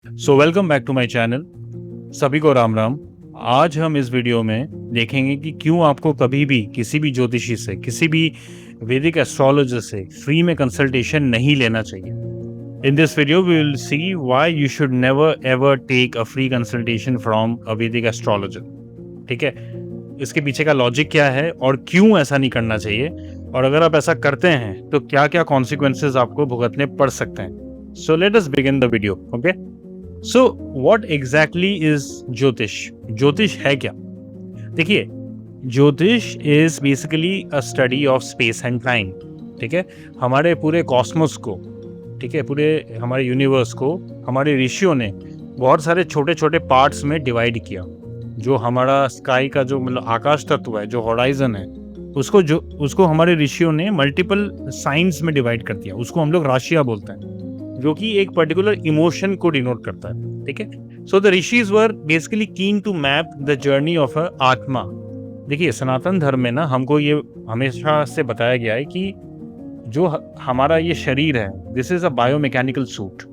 So welcome back to my channel. सभी को राम राम। आज हम इस वीडियो में देखेंगे कि क्यों आपको कभी भी किसी भी ज्योतिषी से, किसी भी वैदिक एस्ट्रोलॉजर से फ्री में कंसल्टेशन नहीं लेना चाहिए। In this video we will see why you should never ever take a free consultation from a Vedic astrologer. ठीक है, इसके पीछे का लॉजिक क्या है और क्यों ऐसा नहीं करना चाहिए, और अगर आप ऐसा करते हैं तो क्या क्या कॉन्सिक्वेंसेस आपको भुगतने पड़ सकते हैं। So let us begin the video. Okay, so what exactly is ज्योतिष? ज्योतिष है क्या? देखिए, ज्योतिष is basically a study of space and time. ठीक है, हमारे पूरे कॉस्मोस को, ठीक है, पूरे हमारे यूनिवर्स को हमारे ऋषियों ने बहुत सारे छोटे छोटे पार्ट्स में डिवाइड किया। जो हमारा स्काई का जो मतलब आकाश तत्व है, जो हॉराइजन है, उसको हमारे ऋषियों ने मल्टीपल साइंस में डिवाइड कर दिया। उसको हम लोग राशियां बोलते हैं, जो कि एक पर्टिकुलर इमोशन को डिनोट करता है। ठीक है, so the rishis were basically keen to map the journey of a atma. देखिए, सनातन धर्म में ना हमको ये हमेशा से बताया गया है कि जो हमारा ये शरीर है, this is a biomechanical suit.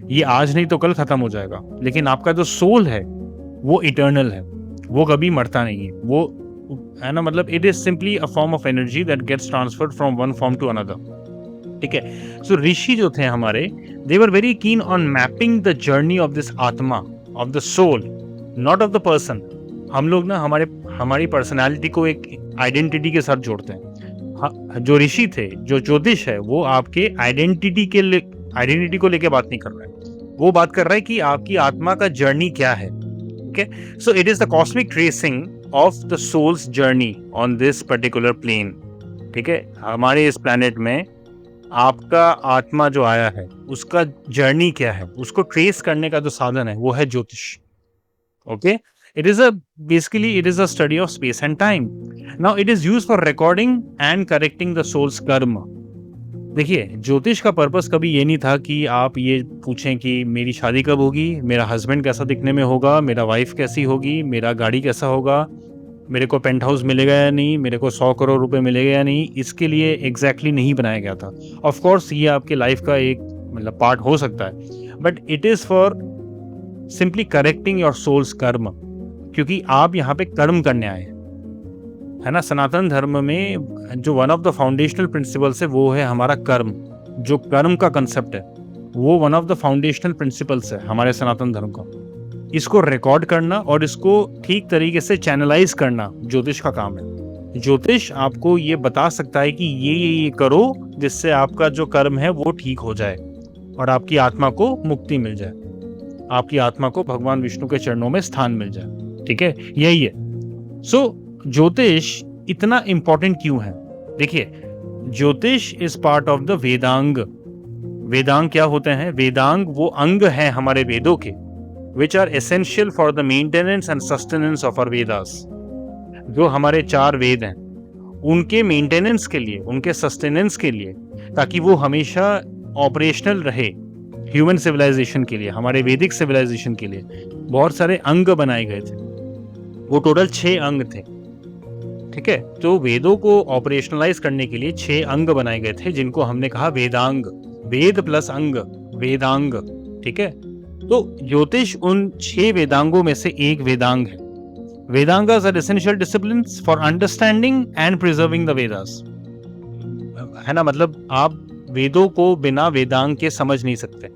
ये आज नहीं तो कल खत्म हो जाएगा, लेकिन आपका जो सोल है वो इटर्नल है, वो कभी मरता नहीं है। वो है ना, मतलब it is simply a form of energy that gets transferred from one form to another. ठीक है, सो ऋषि जो थे हमारे, they were very keen on mapping the journey of this आत्मा, of the soul, not of the person. हम लोग ना हमारी पर्सनालिटी को एक आइडेंटिटी के साथ जोड़ते हैं। जो ऋषि थे, जो ज्योतिष है, वो आपके आइडेंटिटी को लेके बात नहीं कर रहा है। वो बात कर रहा है कि आपकी आत्मा का जर्नी क्या है। Okay, so it is the cosmic tracing of the soul's journey on this particular plane. ठीक है, हमारे इस प्लेनेट में आपका आत्मा जो आया है, उसका जर्नी क्या है, उसको ट्रेस करने का जो साधन है वो है ज्योतिष। Okay, it is a basically it is a study of space and time. Now it is used for recording and correcting the soul's karma. देखिए, ज्योतिष का पर्पस कभी ये नहीं था कि आप ये पूछें कि मेरी शादी कब होगी, मेरा हस्बैंड कैसा दिखने में होगा, मेरा वाइफ कैसी होगी, मेरा गाड़ी कैसा होगा, मेरे को पेंट हाउस मिलेगा या नहीं, मेरे को 100 करोड़ रुपए मिलेगा या नहीं। इसके लिए एग्जैक्टली नहीं बनाया गया था। ऑफ कोर्स ये आपके लाइफ का एक मतलब पार्ट हो सकता है, but it is for simply correcting your soul's karma, क्योंकि आप यहाँ पे कर्म करने आए हैं, है ना। सनातन धर्म में जो one of the foundational principles है वो है हमारा कर्म। जो कर्म का कंसेप्ट है वो one of the foundational principles है हमारे सनातन धर्म का। इसको रिकॉर्ड करना और इसको ठीक तरीके से चैनलाइज करना ज्योतिष का काम है। ज्योतिष आपको ये बता सकता है कि ये करो, जिससे आपका जो कर्म है वो ठीक हो जाए और आपकी आत्मा को मुक्ति मिल जाए, आपकी आत्मा को भगवान विष्णु के चरणों में स्थान मिल जाए। ठीक है, यही है। सो ज्योतिष इतना इंपॉर्टेंट क्यों है? देखिए, ज्योतिष is part of the Vedang. Vedang क्या होते हैं? वेदांग वो अंग हैं हमारे वेदों के, which are essential for the maintenance and sustenance of our Vedas. जो हमारे 4 वेद हैं, उनके मेंटेनेंस के लिए, उनके सस्टेनेंस के लिए, ताकि वो हमेशा ऑपरेशनल रहे ह्यूमन सिविलाइजेशन के लिए, हमारे वैदिक सिविलाइजेशन के लिए बहुत सारे अंग बनाए गए थे। वो टोटल 6 अंग थे। ठीक है, तो वेदों को ऑपरेशनलाइज करने के लिए 6 अंग बनाए गए थे, जिनको हमने कहा वेदांग। वेद प्लस अंग, वेदांग। ठीक है, तो ज्योतिष उन 6 वेदांगों में से एक वेदांग है। Vedangas are essential disciplines for understanding and preserving the Vedas. है ना, मतलब आप वेदों को बिना वेदांग के समझ नहीं सकते।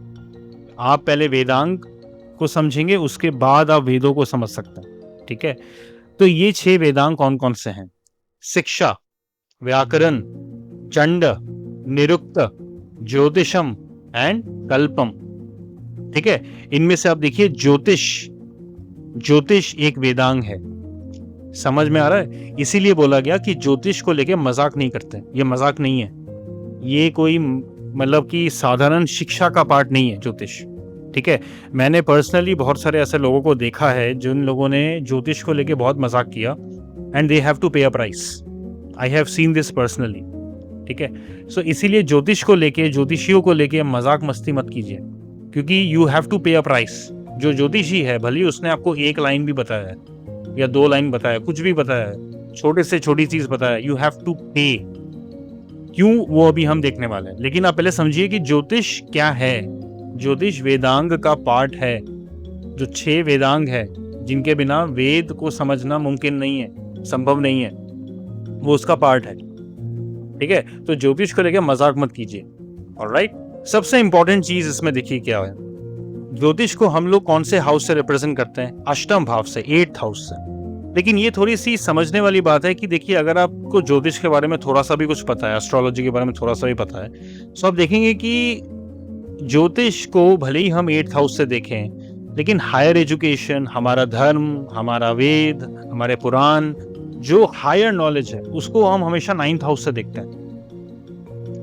आप पहले वेदांग को समझेंगे, उसके बाद आप वेदों को समझ सकते हैं। ठीक है, तो ये 6 वेदांग कौन कौन से हैं? शिक्षा, व्याकरण, चंड, निरुक्त, ज्योतिषम एंड कल्पम। ठीक है, इनमें से आप देखिए, ज्योतिष एक वेदांग है। समझ में आ रहा है? इसीलिए बोला गया कि ज्योतिष को लेके मजाक नहीं करते। ये मजाक नहीं है, ये कोई मतलब कि साधारण शिक्षा का पार्ट नहीं है ज्योतिष। ठीक है, मैंने पर्सनली बहुत सारे ऐसे लोगों को देखा है जिन लोगों ने ज्योतिष को लेके बहुत मजाक किया, and they have to pay a price. I have seen this personally. ठीक है, सो इसीलिए ज्योतिष को लेके, ज्योतिषियों को लेके मजाक मस्ती मत कीजिए, क्योंकि you have to pay a price. जो ज्योतिषी है, भले उसने आपको 1 लाइन भी बताया है या 2 लाइन बताया, कुछ भी बताया है, छोटे से छोटी चीज बताया, यू हैव टू पे। क्यों, वो अभी हम देखने वाले हैं। लेकिन आप पहले समझिए कि ज्योतिष क्या है। ज्योतिष वेदांग का पार्ट है, जो 6 वेदांग है जिनके बिना वेद को समझना मुमकिन नहीं है, संभव नहीं है, वो उसका पार्ट है। ठीक है, तो ज्योतिष को लेकर मजाक मत कीजिए। ऑलराइट, सबसे इंपॉर्टेंट चीज इसमें देखिए क्या है। ज्योतिष को हम लोग कौन से हाउस से रिप्रेजेंट करते हैं? अष्टम भाव से, 8th हाउस से। लेकिन ये थोड़ी सी समझने वाली बात है कि देखिए, अगर आपको ज्योतिष के बारे में थोड़ा सा भी कुछ पता है, एस्ट्रोलॉजी के बारे में थोड़ा सा भी पता है, तो आप देखेंगे कि ज्योतिष को भले ही हम 8th हाउस से देखें, लेकिन हायर एजुकेशन, हमारा धर्म, हमारा वेद, हमारे पुराण, जो हायर नॉलेज है, उसको हम हमेशा 9th हाउस से देखते हैं,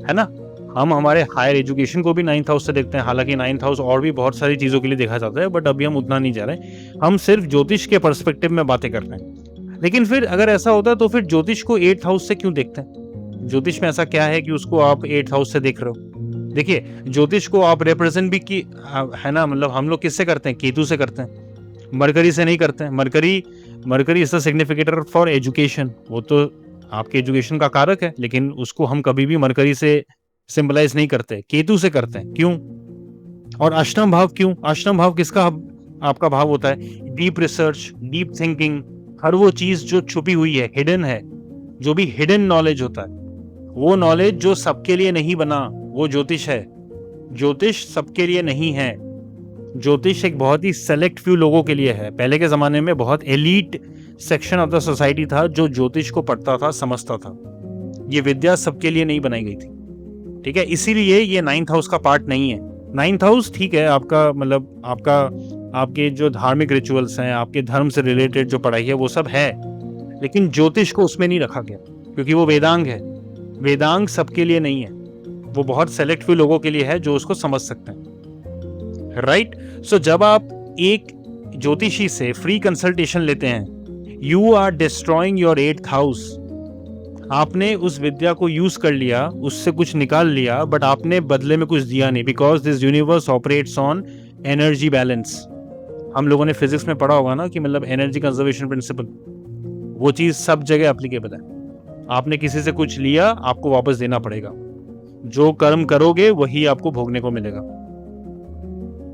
है ना। हम हमारे हायर एजुकेशन को भी 9th हाउस से देखते हैं। हालांकि 9th हाउस और भी बहुत सारी चीज़ों के लिए देखा जाता है, बट अभी हम उतना नहीं जा रहे, हम सिर्फ ज्योतिष के पर्सपेक्टिव में बातें करते हैं। लेकिन फिर अगर ऐसा होता है तो फिर ज्योतिष को 8th हाउस से क्यों देखते हैं? ज्योतिष में ऐसा क्या है कि उसको आप 8th हाउस से देख रहे हो? देखिए, ज्योतिष को आप रिप्रेजेंट भी की है ना, मतलब हम लोग किससे करते हैं? केतु से करते हैं, मरकरी से नहीं करते हैं। Mercury is the significator for education, वो तो आपके एजुकेशन का कारक है, लेकिन उसको हम कभी भी मरकरी से सिंबलाइज नहीं करते, केतु से करते हैं। क्यों? और अष्टम भाव क्यों? अष्टम भाव किसका आपका भाव होता है? डीप रिसर्च, डीप थिंकिंग, हर वो चीज जो छुपी हुई है, हिडन है, जो भी हिडन नॉलेज होता है, वो नॉलेज जो सबके लिए नहीं बना, वो ज्योतिष है। ज्योतिष सबके लिए नहीं है। ज्योतिष एक बहुत ही सेलेक्ट फ्यू लोगों के लिए है। पहले के जमाने में बहुत elite section of the society था जो ज्योतिष को पढ़ता था, समझता था। ये विद्या सबके लिए नहीं बनाई गई थी। ठीक है, इसीलिए ये 9th हाउस का पार्ट नहीं है। 9th हाउस ठीक है, आपका मतलब आपके जो धार्मिक रिचुअल्स हैं, आपके धर्म से रिलेटेड जो पढ़ाई है, वो सब है, लेकिन ज्योतिष को उसमें नहीं रखा गया, क्योंकि वो वेदांग है। वेदांग सबके लिए नहीं है, वो बहुत सेलेक्ट फ्यू लोगों के लिए है जो उसको समझ सकते हैं। राइट, सो जब आप एक ज्योतिषी से फ्री कंसल्टेशन लेते हैं, you are destroying your 8th house. आपने उस विद्या को यूज कर लिया, उससे कुछ निकाल लिया, बट आपने बदले में कुछ दिया नहीं, because this universe operates on energy balance. हम लोगों ने फिजिक्स में पढ़ा होगा ना कि मतलब एनर्जी कंजर्वेशन प्रिंसिपल, वो चीज सब जगह एप्लीकेबल है। आपने किसी से कुछ लिया, आपको वापस देना पड़ेगा। जो कर्म करोगे वही आपको भोगने को मिलेगा।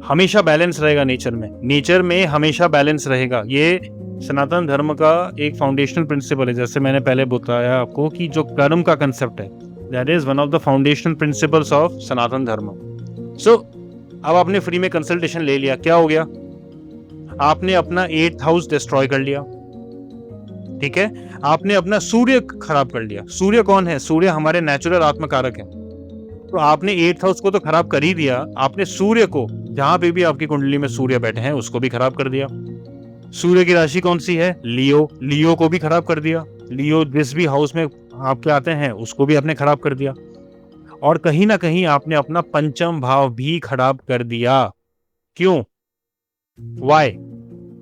हमेशा बैलेंस रहेगा नेचर में हमेशा बैलेंस रहेगा। ये सनातन धर्म का एक फाउंडेशनल प्रिंसिपल है। जैसे मैंने पहले बताया आपको कि जो कर्म का कंसेप्ट है, that is one of the foundational principles of Sanatan Dharma. So अब आपने फ्री में कंसल्टेशन ले लिया, क्या हो गया? आपने अपना 8th हाउस डिस्ट्रॉय कर लिया। ठीक है, आपने अपना सूर्य खराब कर लिया। सूर्य कौन है? सूर्य हमारे नेचुरल आत्मकारक है। तो आपने 8th हाउस को तो खराब कर ही दिया, आपने सूर्य को, जहां पे भी आपकी कुंडली में सूर्य बैठे हैं, उसको भी खराब कर दिया। सूर्य की राशि कौन सी है? लियो। लियो को भी खराब कर दिया। लियो जिस भी हाउस में आपके आते हैं, उसको भी आपने खराब कर दिया। और कहीं ना कहीं आपने अपना पंचम भाव भी खराब कर दिया। क्यों? वाई?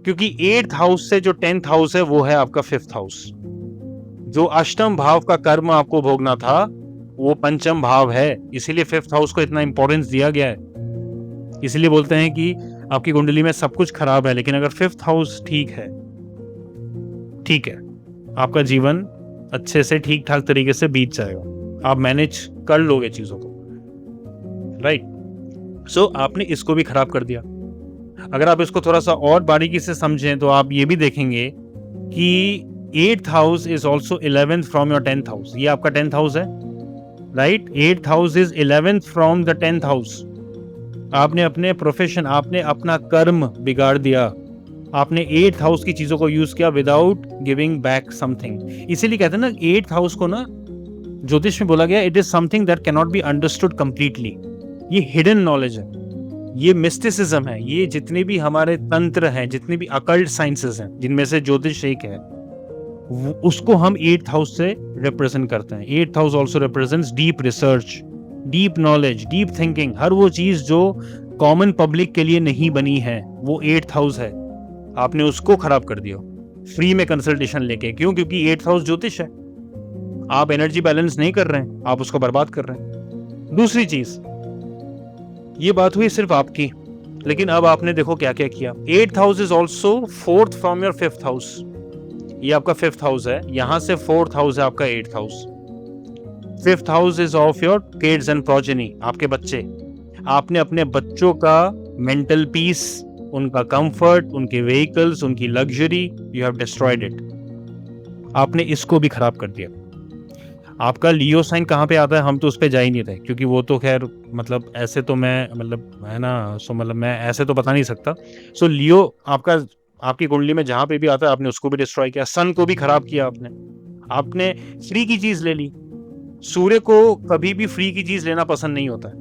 क्योंकि 8th हाउस से जो 10th हाउस है, वो है आपका 5th हाउस। जो अष्टम भाव का कर्म आपको भोगना था, वो पंचम भाव है। इसीलिए 5th हाउस को इतना इंपॉर्टेंस दिया गया है। इसलिए बोलते हैं कि आपकी कुंडली में सब कुछ खराब है, लेकिन अगर 5th हाउस ठीक है, आपका जीवन अच्छे से ठीक ठाक तरीके से बीत जाएगा, आप मैनेज कर लोगे चीजों को। राइट, सो आपने इसको भी खराब कर दिया। अगर आप इसको थोड़ा सा और बारीकी से समझें तो आप ये भी देखेंगे कि 8th house is also 11th from your 10th house. ये आपका 10th हाउस है, right. 8th house is 11th from the 10th house. आपने अपने प्रोफेशन, आपने अपना कर्म बिगाड़ दिया। आपने 8th हाउस की चीजों को यूज किया विदाउट गिविंग बैक समथिंग। इसीलिए कहते हैं ना, 8th हाउस को ना ज्योतिष में बोला गया, it is something that can not be understood completely. ये हिडन नॉलेज है, ये मिस्टिसिज्म है। ये जितने भी हमारे तंत्र हैं, जितने भी अकल्ट साइंसेस हैं, जिनमें से ज्योतिष एक है, उसको हम 8th हाउस से रिप्रेजेंट करते हैं। 8th house also represents deep research, deep knowledge, deep thinking. हर वो चीज जो कॉमन पब्लिक के लिए नहीं बनी है, वो 8th हाउस है। आपने उसको खराब कर दिया फ्री में कंसल्टेशन लेके। क्यों? क्योंकि 8th हाउस ज्योतिष है। आप एनर्जी बैलेंस नहीं कर रहे हैं, आप उसको बर्बाद कर रहे हैं। दूसरी चीज, ये बात हुई सिर्फ आपकी, लेकिन अब आपने देखो क्या क्या किया। 8th house is also 4th from your 5th house. ये आपका 5th हाउस है, यहां से 4th हाउस है आपका 8th house. 5th house is of your kids and progeny, आपके बच्चे। आपने अपने बच्चों का मेंटल पीस, उनका कंफर्ट, उनके व्हीकल्स, उनकी luxury, you have destroyed it. आपने इसको भी खराब कर दिया। आपका लियो साइन कहाँ पे आता है, हम तो उस पर जा ही नहीं रहे, क्योंकि वो तो खैर मतलब ऐसे तो मैं मतलब है ना, सो मतलब मैं ऐसे तो बता नहीं सकता। सो लियो आपका आपकी कुंडली में जहाँ पे भी आता है, आपने उसको भी डिस्ट्रॉय किया, सन को भी खराब किया आपने फ्री की चीज ले ली। सूर्य को कभी भी फ्री की चीज लेना पसंद नहीं होता है,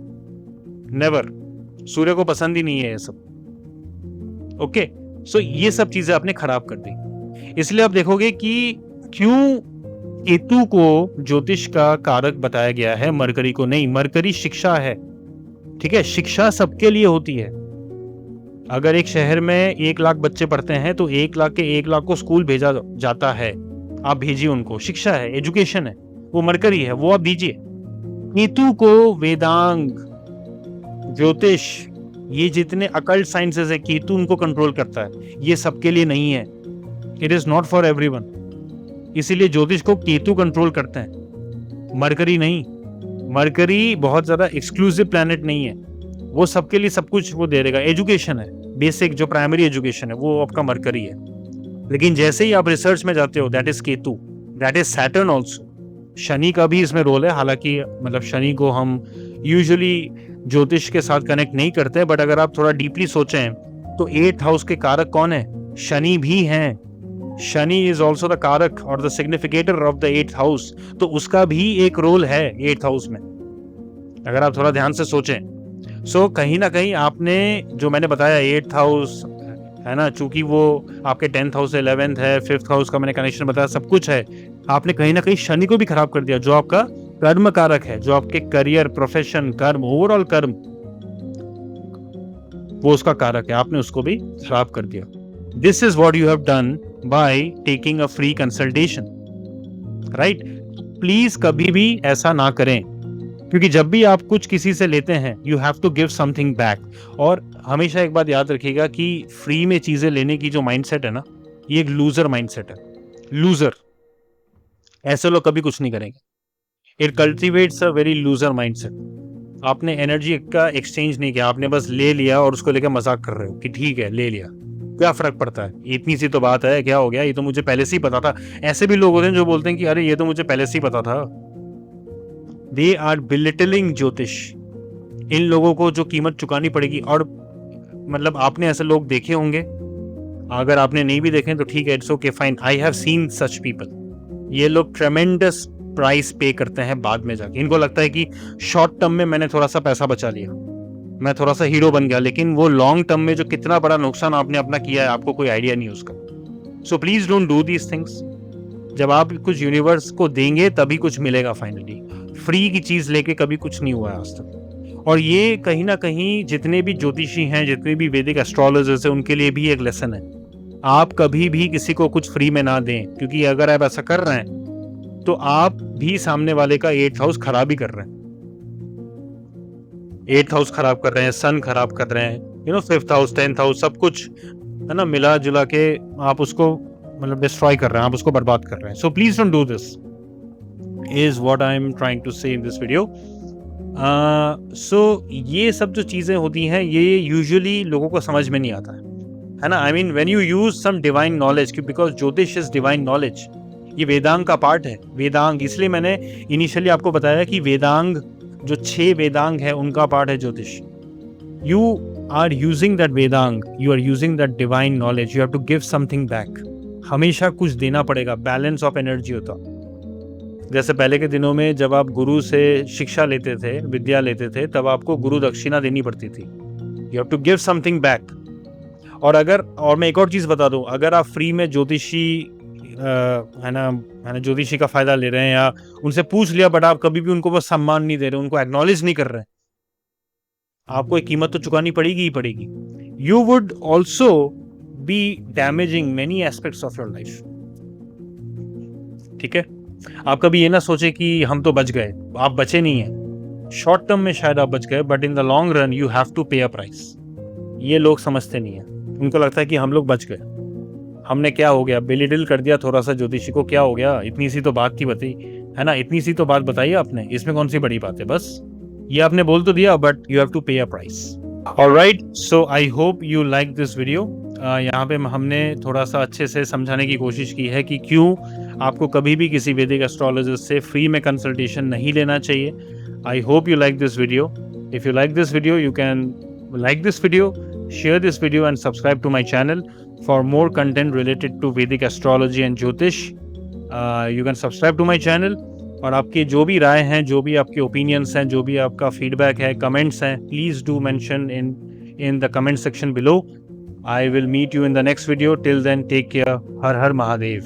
नेवर। सूर्य को पसंद ही नहीं है ये सब। ओके, सो ये सब चीजें आपने खराब कर दी। इसलिए आप देखोगे कि क्यों केतु को ज्योतिष का कारक बताया गया है, मरकरी को नहीं। मरकरी शिक्षा है, ठीक है, शिक्षा सबके लिए होती है। अगर एक शहर में 1 लाख बच्चे पढ़ते हैं तो 1 लाख के 1 लाख को स्कूल भेजा जाता है, आप भेजिए उनको, शिक्षा है, एजुकेशन है, वो मरकरी है, वो आप दीजिए। केतु को वेदांग, ज्योतिष, ये जितने अकल्ट साइंसेस है, केतु उनको कंट्रोल करता है। ये सबके लिए नहीं है, it is not for everyone. इसीलिए ज्योतिष को केतु कंट्रोल करते हैं, मरकरी नहीं। मरकरी बहुत ज्यादा एक्सक्लूसिव प्लैनेट नहीं है, वो सबके लिए सब कुछ वो दे देगा। एजुकेशन है, बेसिक जो प्राइमरी एजुकेशन है वो आपका मरकरी है। लेकिन जैसे ही आप रिसर्च में जाते हो, that is Ketu, that is Saturn also. Shani का भी इसमें रोल है, हालांकि मतलब शनि को हम यूजुअली ज्योतिष के साथ कनेक्ट नहीं करते, बट अगर आप थोड़ा डीपली सोचें तो 8th हाउस के कारक कौन है, शनि भी हैं। शनि इज ऑल्सो द कारक और the significator of the 8th house, तो उसका भी एक रोल है 8th हाउस में, अगर आप थोड़ा ध्यान से सोचें। सो कहीं ना कहीं आपने जो मैंने बताया 8th हाउस है ना, चूंकि वो आपके 10th हाउस से 11th है, 5th हाउस का मैंने कनेक्शन बताया, सब कुछ है, आपने कहीं ना कहीं शनि को भी खराब कर दिया, जो आपका कर्म कारक है, जो आपके करियर, प्रोफेशन, कर्म, ओवरऑल कर्म, वो उसका कारक है, आपने उसको भी खराब कर दिया। This is what you have done by taking a free consultation, right. Please कभी भी ऐसा ना करें, क्योंकि जब भी आप कुछ किसी से लेते हैं, you have to give something back. और हमेशा एक बात याद रखिएगा कि फ्री में चीजें लेने की जो माइंडसेट है ना, ये एक लूजर माइंडसेट है, लूजर। ऐसे लोग कभी कुछ नहीं करेंगे। It cultivates a very loser mindset. आपने एनर्जी का एक्सचेंज नहीं किया, आपने बस ले लिया और उसको लेकर मजाक कर रहे हो कि ठीक है ले लिया, क्या फर्क पड़ता है, इतनी सी तो बात है, क्या हो गया, ये तो मुझे पहले से ही पता था। ऐसे भी लोग होते हैं जो बोलते हैं कि अरे ये तो मुझे पहले से ही पता था। दे आर बिलिटलिंग ज्योतिष। इन लोगों को जो कीमत चुकानी पड़ेगी, और मतलब आपने ऐसे लोग देखे होंगे, अगर आपने नहीं भी देखे तो ठीक है, it's okay, fine, I have seen such people. ये लोग ट्रेमेंडस प्राइस पे करते हैं बाद में जाके। इनको लगता है कि शॉर्ट टर्म में मैंने थोड़ा सा पैसा बचा लिया, मैं थोड़ा सा हीरो बन गया, लेकिन वो लॉन्ग टर्म में जो कितना बड़ा नुकसान आपने अपना किया है, आपको कोई आइडिया नहीं उसका। सो please don't do these things. जब आप कुछ यूनिवर्स को देंगे तभी कुछ मिलेगा फाइनली। फ्री की चीज लेके कभी कुछ नहीं हुआ है आज तक। और ये कहीं ना कहीं जितने भी ज्योतिषी हैं, जितने भी वैदिक एस्ट्रोलॉजर्स हैं, उनके लिए भी एक लेसन है। आप कभी भी किसी को कुछ फ्री में ना दें, क्योंकि अगर आप ऐसा कर रहे हैं तो आप भी सामने वाले का 8th हाउस खराब ही कर रहे हैं। 8th हाउस खराब कर रहे हैं, सन खराब कर रहे हैं, 5th हाउस, 10th हाउस, सब कुछ है ना, मिला जुला के आप उसको मतलब डिस्ट्रॉय कर रहे हैं, आप उसको बर्बाद कर रहे हैं। So please don't do this, is what I am trying to say in this video. सो ये सब जो चीजें होती हैं, ये यूजुअली लोगों को समझ में नहीं आता है ना। I mean when you use some divine knowledge, because jyotish is divine knowledge, ये वेदांग का पार्ट है। वेदांग, इसलिए मैंने इनिशियली आपको बताया कि वेदांग जो 6 वेदांग है उनका पार्ट है ज्योतिष। You are using that Vedanga, you are using that divine knowledge, you have to give something back. हमेशा कुछ देना पड़ेगा, बैलेंस ऑफ एनर्जी होता। जैसे पहले के दिनों में जब आप गुरु से शिक्षा लेते थे, विद्या लेते थे, तब आपको गुरु दक्षिणा देनी पड़ती थी। You have to give something back. और मैं एक और चीज बता दूं, अगर आप फ्री में ज्योतिषी है ना ज्योतिषी का फायदा ले रहे हैं, या उनसे पूछ लिया बट आप कभी भी उनको बस सम्मान नहीं दे रहे, उनको एक्नॉलेज नहीं कर रहे, आपको एक कीमत तो चुकानी पड़ेगी ही पड़ेगी। You would also be damaging many aspects of your life, ठीक है। आप कभी ये ना सोचे कि हम तो बच गए, आप बचे नहीं है। शॉर्ट टर्म में शायद आप बच गए, but in the long run you have to pay a price. ये लोग समझते नहीं है, उनको लगता है कि हम लोग बच गए, हमने क्या हो गया, बेलिटिल कर दिया थोड़ा सा ज्योतिषी को, क्या हो गया, इतनी सी तो बात थी, बताई है ना, इतनी सी तो बात बताई आपने, इसमें कौन सी बड़ी बात है, बस ये आपने बोल तो दिया, but you have to pay a price. Alright, so I hope you like this video. यहाँ पे हमने थोड़ा सा अच्छे से समझाने की कोशिश की है कि क्यों आपको कभी भी किसी वैदिक एस्ट्रोलॉजिस्ट से फ्री में कंसल्टेशन नहीं लेना चाहिए। I hope you like this video. If you like this video, you can like this video, share this video and subscribe to my channel for more content related to Vedic astrology and Jyotish. You can subscribe to my channel. और आपके जो भी राय हैं, जो भी आपके opinions हैं, जो भी आपका फीडबैक है, कमेंट्स हैं, please do mention in the comment section below. I will meet you in the next video. Till then, take care. Her her Mahadev.